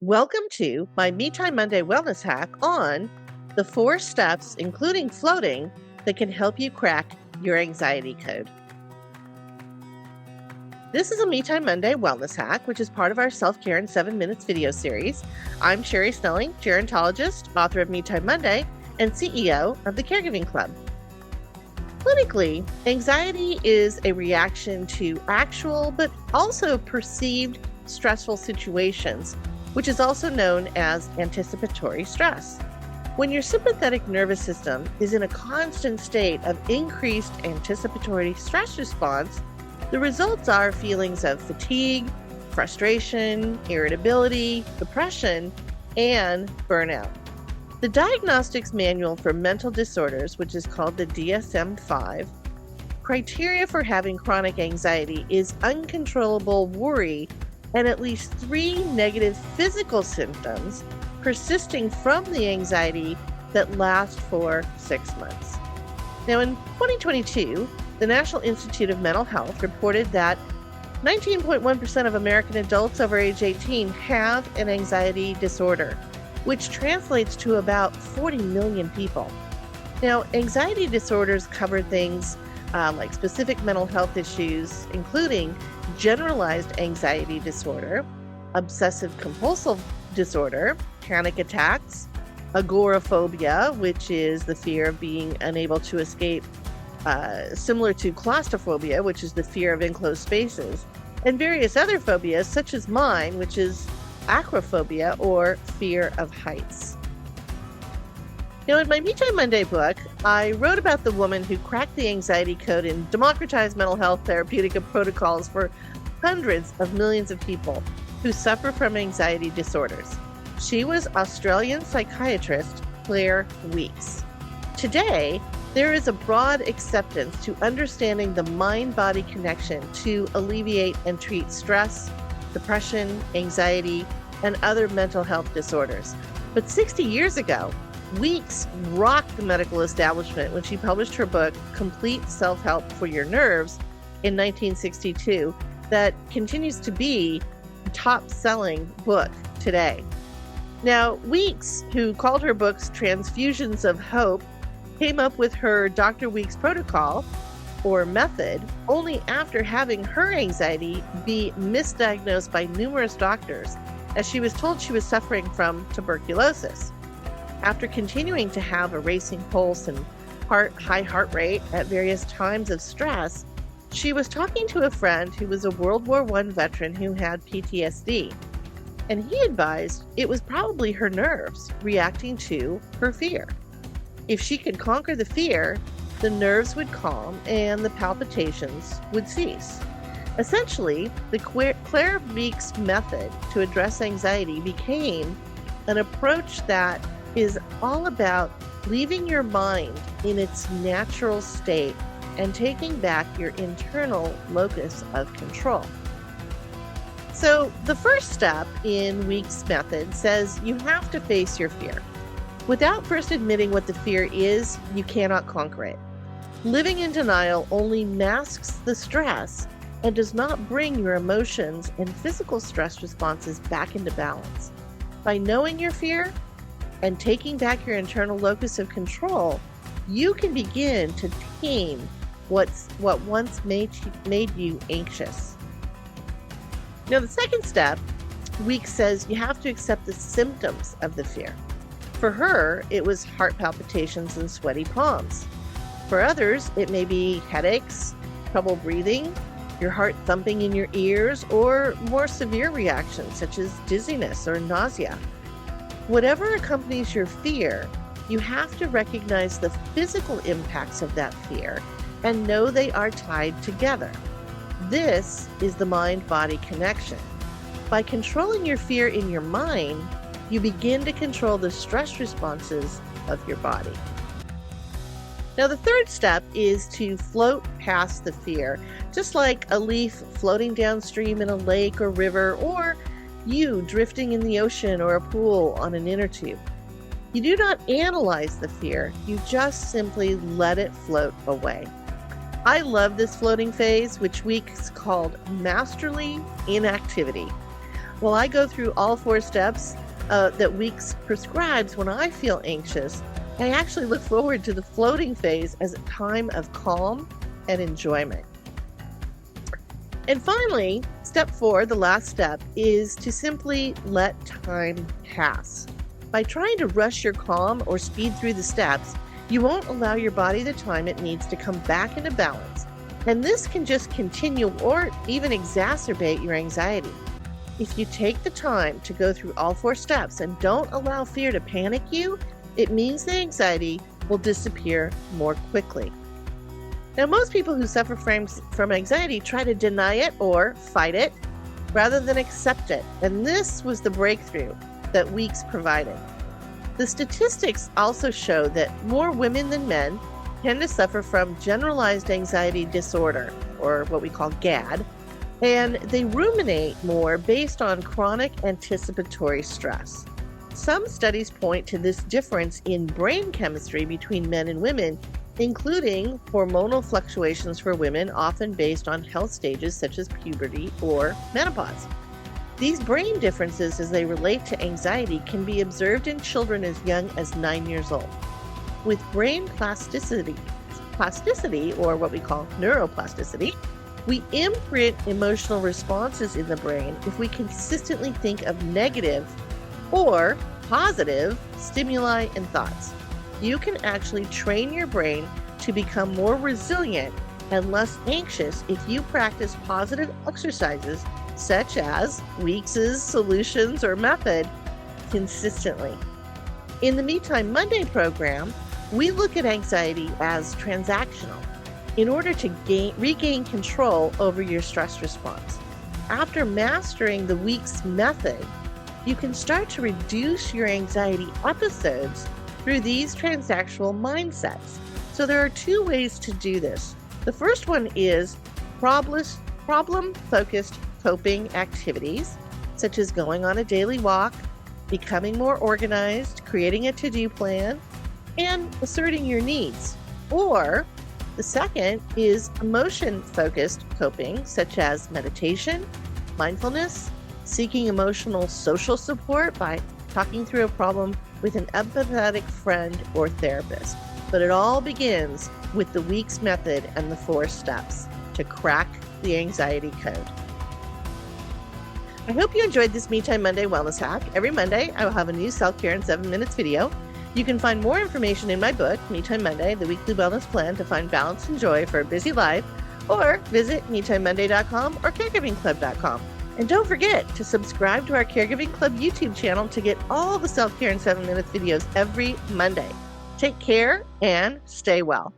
Welcome to my Me Time Monday wellness hack on the 4 steps, including floating, that can help you crack your anxiety code. This is a Me Time Monday wellness hack, which is part of our Self-Care in 7 Minutes video series. I'm Sherri, gerontologist, author of Me Time Monday, and CEO of the Caregiving Club. Clinically, anxiety is a reaction to actual but also perceived stressful situations, which is also known as anticipatory stress. When your sympathetic nervous system is in a constant state of increased anticipatory stress response, the results are feelings of fatigue, frustration, irritability, depression, and burnout. The Diagnostics Manual for Mental Disorders, which is called the DSM-5, criteria for having chronic anxiety is uncontrollable worry and at least 3 negative physical symptoms persisting from the anxiety that last for 6 months. Now, in 2022, the National Institute of Mental Health reported that 19.1% of American adults over age 18 have an anxiety disorder, which translates to about 40 million people. Now, anxiety disorders cover things like specific mental health issues, including generalized anxiety disorder, obsessive compulsive disorder, panic attacks, agoraphobia, which is the fear of being unable to escape, similar to claustrophobia, which is the fear of enclosed spaces, and various other phobias, such as mine, which is acrophobia or fear of heights. Now, in my Me Time Monday book, I wrote about the woman who cracked the anxiety code and democratized mental health therapeutic protocols for hundreds of millions of people who suffer from anxiety disorders. She was Australian psychiatrist Claire Weekes. Today, there is a broad acceptance to understanding the mind-body connection to alleviate and treat stress, depression, anxiety, and other mental health disorders. But 60 years ago, Weekes rocked the medical establishment when she published her book, Complete Self-Help for Your Nerves, in 1962, that continues to be a top-selling book today. Now, Weekes, who called her books Transfusions of Hope, came up with her Dr. Weekes protocol, or method, only after having her anxiety be misdiagnosed by numerous doctors, as she was told she was suffering from tuberculosis. After continuing to have a racing pulse and high heart rate at various times of stress, she was talking to a friend who was a World War I veteran who had PTSD, and he advised it was probably her nerves reacting to her fear. If she could conquer the fear, the nerves would calm and the palpitations would cease. Essentially, the Claire Weekes method to address anxiety became an approach that is all about leaving your mind in its natural state and taking back your internal locus of control. So the first step in Weekes' method says you have to face your fear. Without first admitting what the fear is, you cannot conquer it. Living in denial only masks the stress and does not bring your emotions and physical stress responses back into balance. By knowing your fear and taking back your internal locus of control, you can begin to tame what once made you anxious. Now, the second step, Weekes says you have to accept the symptoms of the fear. For her, it was heart palpitations and sweaty palms. For others, it may be headaches, trouble breathing, your heart thumping in your ears, or more severe reactions such as dizziness or nausea. Whatever accompanies your fear, you have to recognize the physical impacts of that fear and know they are tied together. This is the mind-body connection. By controlling your fear in your mind, you begin to control the stress responses of your body. Now, the third step is to float past the fear, just like a leaf floating downstream in a lake or river, or you drifting in the ocean or a pool on an inner tube. You do not analyze the fear, you just simply let it float away. I love this floating phase, which Weekes called masterly inactivity. While I go through all 4 steps that Weeks prescribes when I feel anxious, I actually look forward to the floating phase as a time of calm and enjoyment. And finally, step 4, the last step, is to simply let time pass. By trying to rush your calm or speed through the steps, you won't allow your body the time it needs to come back into balance. And this can just continue or even exacerbate your anxiety. If you take the time to go through all 4 steps and don't allow fear to panic you, it means the anxiety will disappear more quickly. Now, most people who suffer from anxiety try to deny it or fight it rather than accept it. And this was the breakthrough that Weeks provided. The statistics also show that more women than men tend to suffer from generalized anxiety disorder, or what we call GAD, and they ruminate more based on chronic anticipatory stress. Some studies point to this difference in brain chemistry between men and women, including hormonal fluctuations for women, often based on health stages such as puberty or menopause. These brain differences as they relate to anxiety can be observed in children as young as 9 years old. With brain plasticity, or what we call neuroplasticity, we imprint emotional responses in the brain if we consistently think of negative or positive stimuli and thoughts. You can actually train your brain to become more resilient and less anxious if you practice positive exercises such as Weeks' solutions or method consistently. In the Me Time Monday program, we look at anxiety as transactional in order to regain control over your stress response. After mastering the Weeks method, you can start to reduce your anxiety episodes through these transactional mindsets. So there are 2 ways to do this. The first one is problem-focused coping activities, such as going on a daily walk, becoming more organized, creating a to-do plan, and asserting your needs. Or the second is emotion-focused coping, such as meditation, mindfulness, seeking emotional social support by talking through a problem with an empathetic friend or therapist. But it all begins with the Weeks method and the 4 steps to crack the anxiety code. I hope you enjoyed this Me Time Monday wellness hack. Every Monday, I will have a new self-care in 7 minutes video. You can find more information in my book, Me Time Monday, the weekly wellness plan to find balance and joy for a busy life, or visit MeTimeMonday.com or CaregivingClub.com. And don't forget to subscribe to our Caregiving Club YouTube channel to get all the self-care in 7 minutes videos every Monday. Take care and stay well.